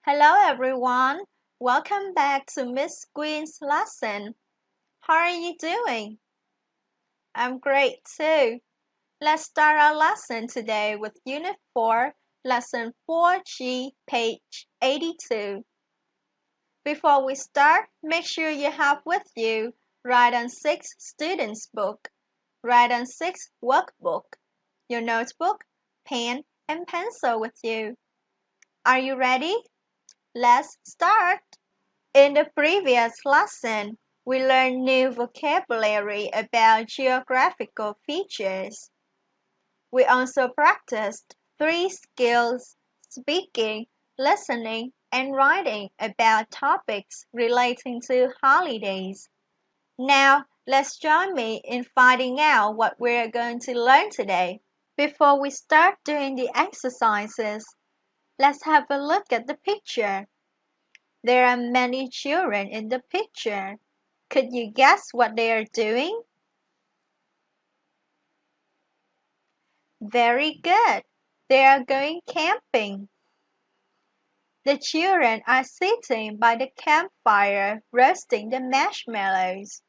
Hello everyone, welcome back to Miss Green's lesson. How are you doing? I'm great too. Let's start our lesson today with Unit 4, Lesson 4G, page 82. Before we start, make sure you have with you Write on 6 student's book, Write on 6 workbook, your notebook, pen, and pencil with you. Are you ready? Let's start! In the previous lesson, we learned new vocabulary about geographical features. We also practiced 3 skills: speaking, listening, and writing about topics relating to holidays. Now, let's join me in finding out what we're going to learn today. Before we start doing the exercises, let's have a look at the picture. There are many children in the picture. Could you guess what they are doing? Very good. They are going camping. The children are sitting by the campfire roasting the marshmallows.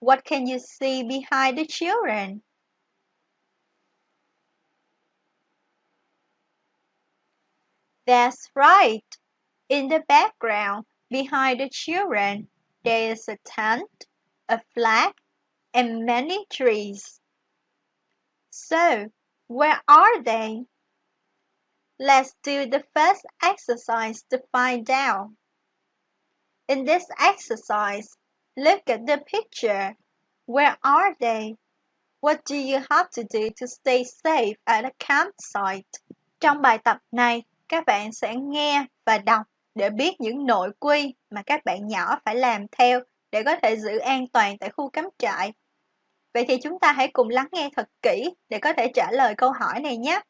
What can you see behind the children? That's right. In the background, behind the children, there is a tent, a flag, and many trees. So, where are they? Let's do the first exercise to find out. In this exercise, look at the picture. Where are they? What do you have to do to stay safe at a campsite? Trong bài tập này, các bạn sẽ nghe và đọc để biết những nội quy mà các bạn nhỏ phải làm theo để có thể giữ an toàn tại khu cắm trại. Vậy thì chúng ta hãy cùng lắng nghe thật kỹ để có thể trả lời câu hỏi này nhé.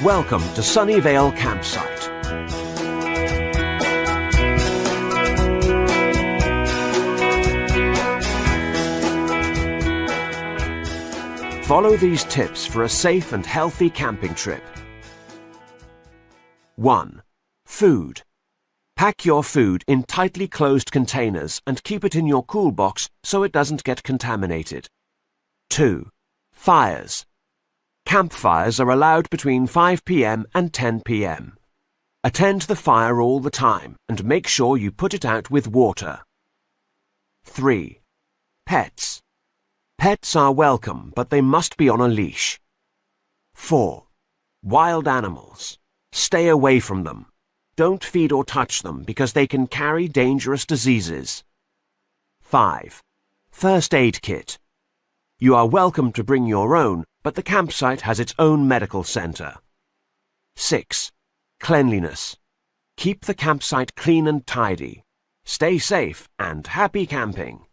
Welcome to Sunnyvale Campsite. Follow these tips for a safe and healthy camping trip. 1. Food. Pack your food in tightly closed containers and keep it in your cool box so it doesn't get contaminated. 2. Fires. Campfires are allowed between 5 p.m. and 10 p.m. Attend the fire all the time and make sure you put it out with water. 3. Pets. Pets are welcome, but they must be on a leash. 4. Wild animals. Stay away from them. Don't feed or touch them because they can carry dangerous diseases. 5. First aid kit. You are welcome to bring your own, but the campsite has its own medical center. 6. Cleanliness. Keep the campsite clean and tidy. Stay safe and happy camping.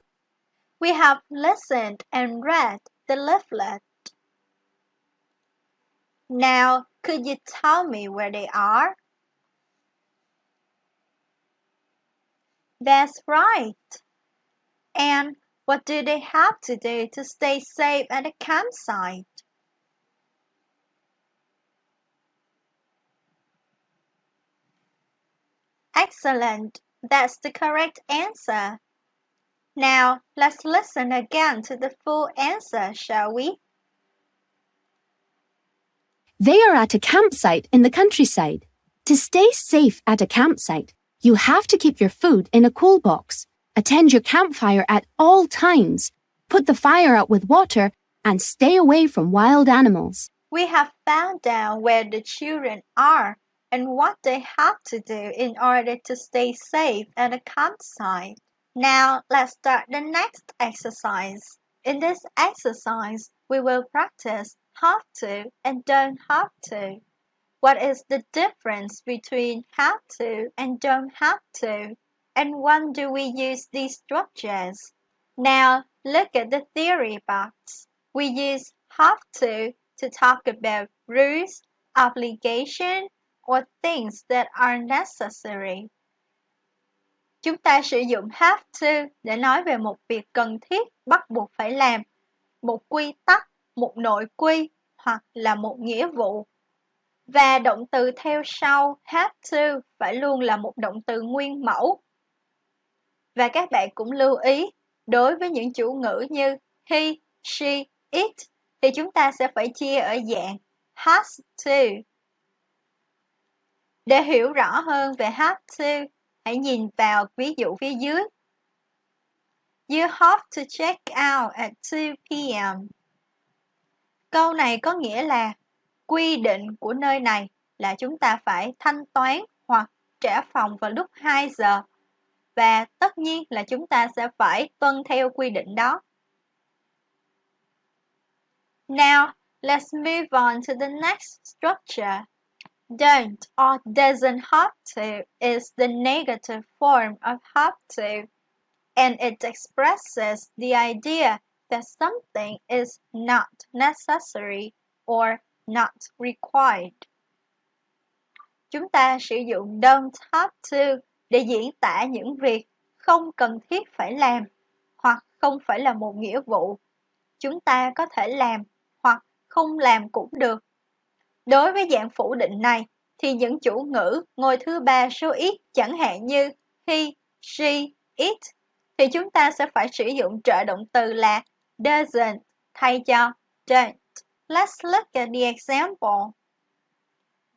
We have listened and read the leaflet. Now, could you tell me where they are? That's right. And what do they have to do to stay safe at a campsite? Excellent. That's the correct answer. Now, let's listen again to the full answer, shall we? They are at a campsite in the countryside. To stay safe at a campsite, you have to keep your food in a cool box, attend your campfire at all times, put the fire out with water, and stay away from wild animals. We have found out where the children are and what they have to do in order to stay safe at a campsite. Now, let's start the next exercise. In this exercise, we will practice have to and don't have to. What is the difference between have to and don't have to? And when do we use these structures? Now, look at the theory box. We use have to talk about rules, obligation, or things that are necessary. Chúng ta sử dụng have to để nói về một việc cần thiết bắt buộc phải làm, một quy tắc, một nội quy hoặc là một nghĩa vụ. Và động từ theo sau have to phải luôn là một động từ nguyên mẫu. Và các bạn cũng lưu ý, đối với những chủ ngữ như he, she, it thì chúng ta sẽ phải chia ở dạng has to. Để hiểu rõ hơn về have to, hãy nhìn vào ví dụ phía dưới. You have to check out at 2 p.m. Câu này có nghĩa là quy định của nơi này là chúng ta phải thanh toán hoặc trả phòng vào lúc 2 giờ. Và tất nhiên là chúng ta sẽ phải tuân theo quy định đó. Now, let's move on to the next structure. Don't or doesn't have to is the negative form of have to, and it expresses the idea that something is not necessary or not required. Chúng ta sử dụng don't have to để diễn tả những việc không cần thiết phải làm hoặc không phải là một nghĩa vụ. Chúng ta có thể làm hoặc không làm cũng được. Đối với dạng phủ định này thì những chủ ngữ ngôi thứ ba số ít chẳng hạn như he, she, it thì chúng ta sẽ phải sử dụng trợ động từ là doesn't thay cho don't. Let's look at the example.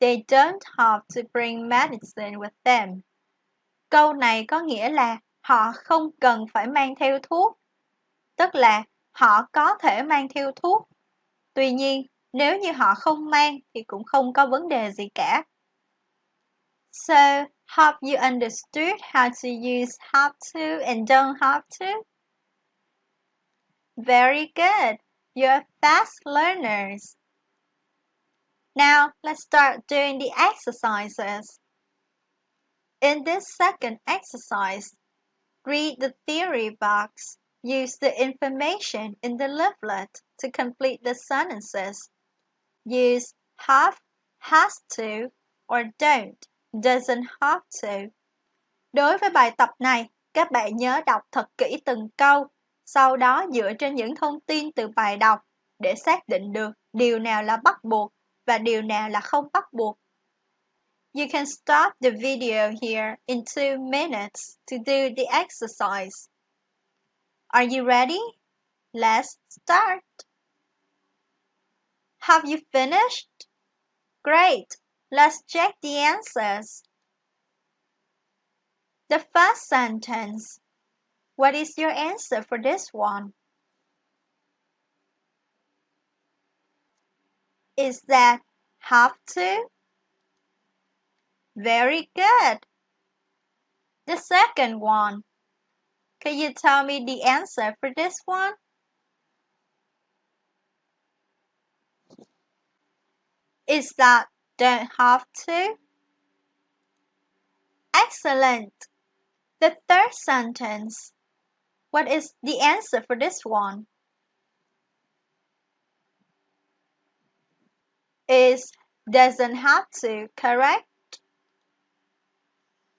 They don't have to bring medicine with them. Câu này có nghĩa là họ không cần phải mang theo thuốc. Tức là họ có thể mang theo thuốc. Tuy nhiên, nếu như họ không mang thì cũng không có vấn đề gì cả. So, have you understood how to use have to and don't have to? Very good. You're fast learners. Now, let's start doing the exercises. In this second exercise, read the theory box. Use the information in the leaflet to complete the sentences. Use have, has to, or don't, doesn't have to. Đối với bài tập này, các bạn nhớ đọc thật kỹ từng câu, sau đó dựa trên những thông tin từ bài đọc để xác định được điều nào là bắt buộc và điều nào là không bắt buộc. You can stop the video here in 2 minutes to do the exercise. Are you ready? Let's start. Have you finished? Great. Let's check the answers. The first sentence. What is your answer for this one? Is that have to? Very good. The second one. Can you tell me the answer for this one? Is that don't have to? Excellent. The third sentence. What is the answer for this one? Is doesn't have to, correct?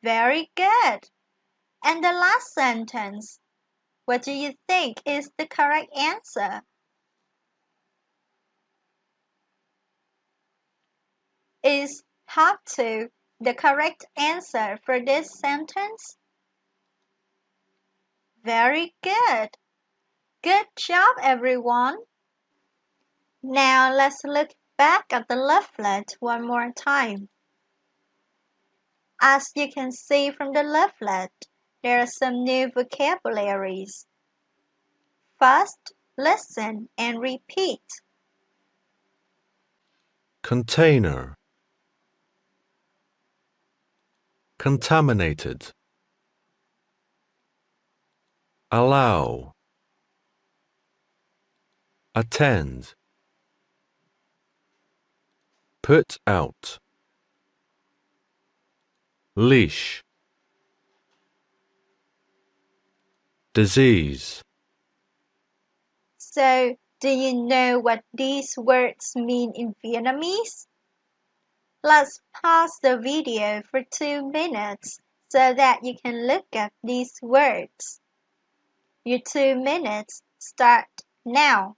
Very good. And the last sentence. What do you think is the correct answer? Is have to the correct answer for this sentence? Very good. Good job, everyone. Now let's look back at the leaflet one more time. As you can see from the leaflet, there are some new vocabularies. First, listen and repeat. Container, contaminated, allow, attend, put out, leash, disease. So, do you know what these words mean in Vietnamese? Let's pause the video for 2 minutes so that you can look at these words. Your 2 minutes Start now.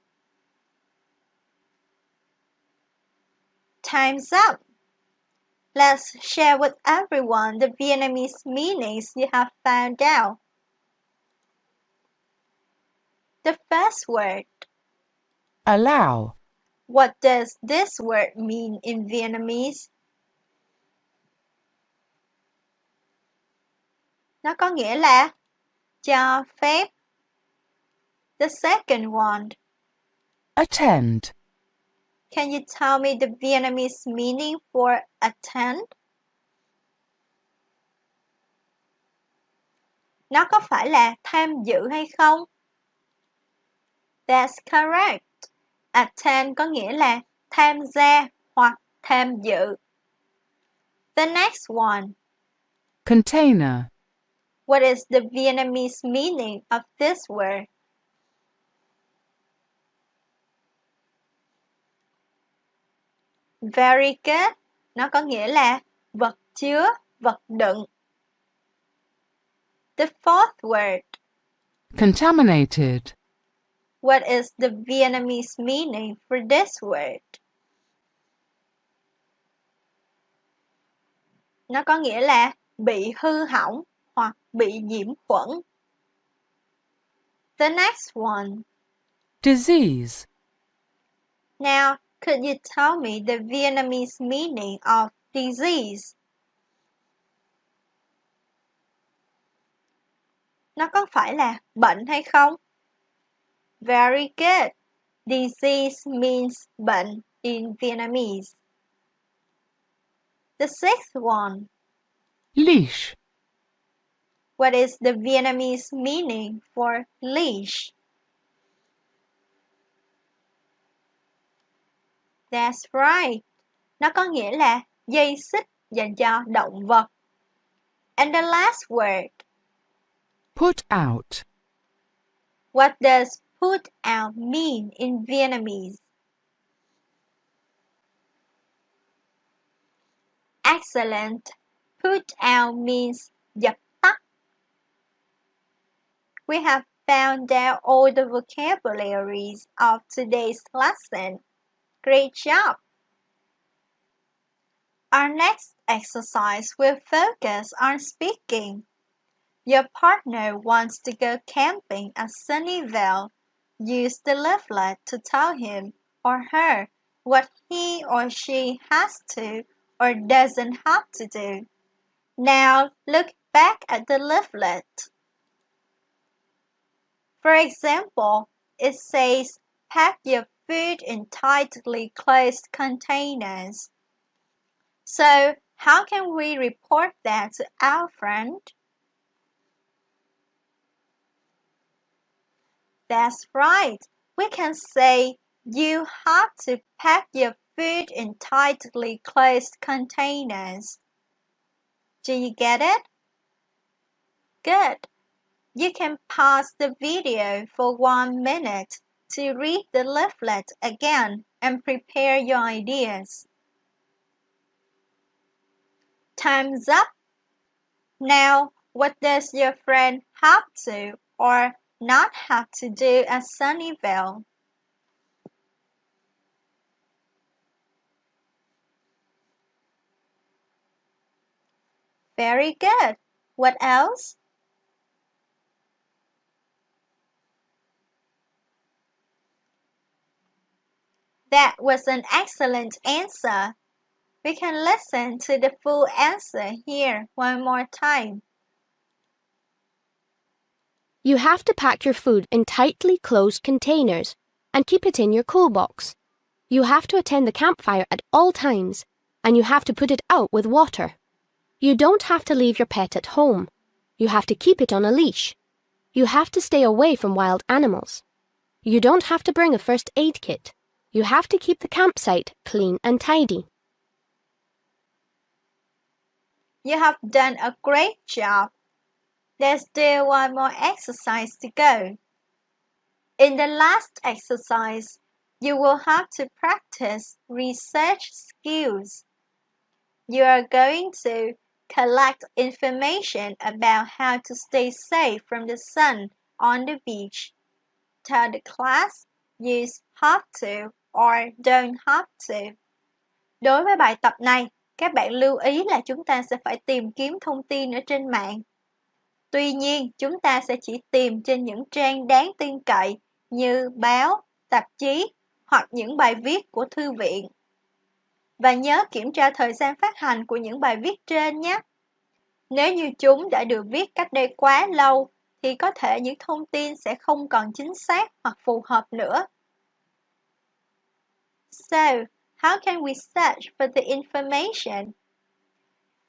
Time's up. Let's share with everyone the Vietnamese meanings you have found out. The first word. Allow. What does this word mean in Vietnamese? Nó có nghĩa là cho phép. The second one. Attend. Can you tell me the Vietnamese meaning for attend? Nó có phải là tham dự hay không? That's correct. Attend có nghĩa là tham gia hoặc tham dự. The next one. Container. What is the Vietnamese meaning of this word? Very good. Nó có nghĩa là vật chứa, vật đựng. The fourth word. Contaminated. What is the Vietnamese meaning for this word? Nó có nghĩa là bị hư hỏng hoặc bị nhiễm khuẩn. The next one. Disease. Now, could you tell me the Vietnamese meaning of disease? Nó có phải là bệnh hay không? Very good. Disease means bệnh in Vietnamese. The sixth one. Leash. What is the Vietnamese meaning for leash? That's right. Nó có nghĩa là dây xích dành cho động vật. And the last word. Put out. What does put out mean in Vietnamese? Excellent. Put out means dập tắt. We have found out all the vocabularies of today's lesson. Great job! Our next exercise will focus on speaking. Your partner wants to go camping at Sunnyvale. Use the leaflet to tell him or her what he or she has to or doesn't have to do. Now look back at the leaflet. For example, it says, pack your food in tightly closed containers. So, how can we report that to our friend? That's right. We can say, you have to pack your food in tightly closed containers. Do you get it? Good. You can pause the video for 1 minute to read the leaflet again and prepare your ideas. Time's up. Now, what does your friend have to or not have to do at Sunnyvale? Very good. What else? That was an excellent answer. We can listen to the full answer here one more time. You have to pack your food in tightly closed containers and keep it in your cool box. You have to attend the campfire at all times, and you have to put it out with water. You don't have to leave your pet at home. You have to keep it on a leash. You have to stay away from wild animals. You don't have to bring a first aid kit. You have to keep the campsite clean and tidy. You have done a great job. There's still one more exercise to go. In the last exercise, you will have to practice research skills. You are going to collect information about how to stay safe from the sun on the beach. tell the class, use have to or don't have to. Đối với bài tập này, các bạn lưu ý là chúng ta sẽ phải tìm kiếm thông tin ở trên mạng. Tuy nhiên, chúng ta sẽ chỉ tìm trên những trang đáng tin cậy như báo, tạp chí hoặc những bài viết của thư viện. Và nhớ kiểm tra thời gian phát hành của những bài viết trên nhé. Nếu như chúng đã được viết cách đây quá lâu, thì có thể những thông tin sẽ không còn chính xác hoặc phù hợp nữa. So, how can we search for the information?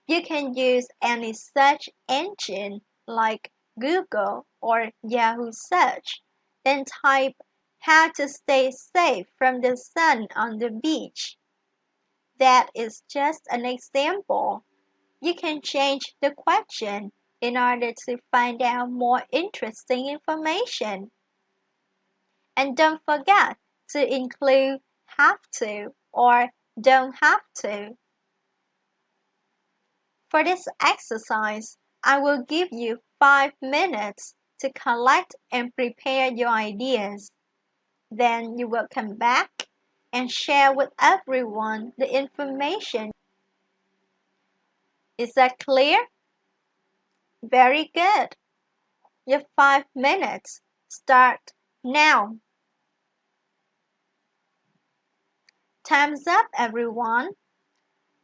You can use any search engine like Google or Yahoo search, then type how to stay safe from the sun on the beach. That is just an example. You can change the question in order to find out more interesting information. And don't forget to include have to or don't have to. For this exercise, I will give you 5 minutes to collect and prepare your ideas. Then you will come back and share with everyone the information. Is that clear? Very good. Your 5 minutes start now. Time's up, everyone.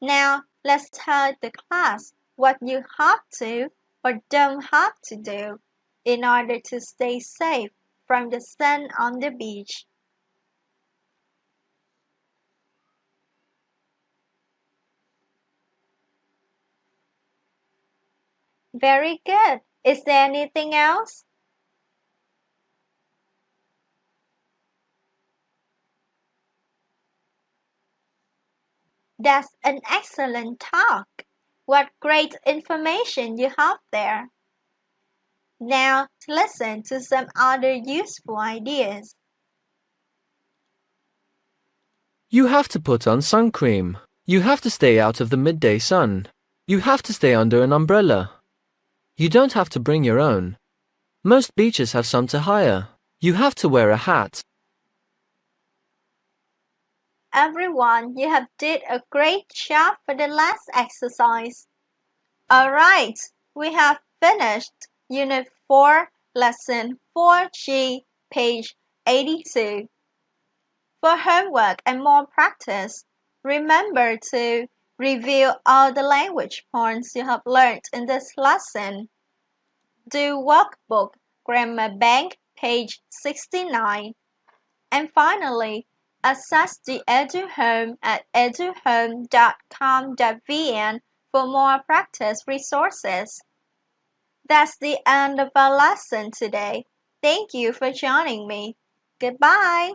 Now, let's tell the class what you have to or don't have to do in order to stay safe from the sun on the beach. Very good. Is there anything else? That's an excellent talk. What great information you have there. Now, listen to some other useful ideas. You have to put on sun cream. You have to stay out of the midday sun. You have to stay under an umbrella. You don't have to bring your own. Most beaches have some to hire. You have to wear a hat. Everyone, you have did a great job for the last exercise. Alright, we have finished Unit 4, Lesson 4G, page 82. For homework and more practice, remember to review all the language points you have learned in this lesson. Do workbook, Grammar Bank, page 69. And finally, access the EduHome at eduhome.com.vn for more practice resources. That's the end of our lesson today. Thank you for joining me. Goodbye.